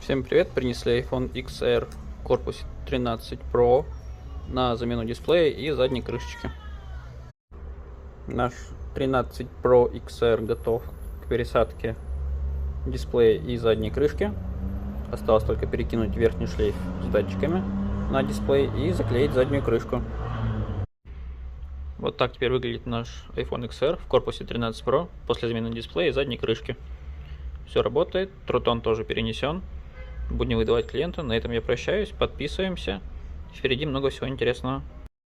Всем привет! Принесли iPhone XR в корпусе 13 Pro на замену дисплея и задней крышечки. Наш 13 Pro XR готов к пересадке дисплея и задней крышки. Осталось только перекинуть верхний шлейф с датчиками на дисплей и заклеить заднюю крышку. Вот так теперь выглядит наш iPhone XR в корпусе 13 Pro после замены дисплея и задней крышки. Все работает, Трутон тоже перенесен. Будем выдавать клиенту. На этом я прощаюсь. Подписываемся. Впереди много всего интересного.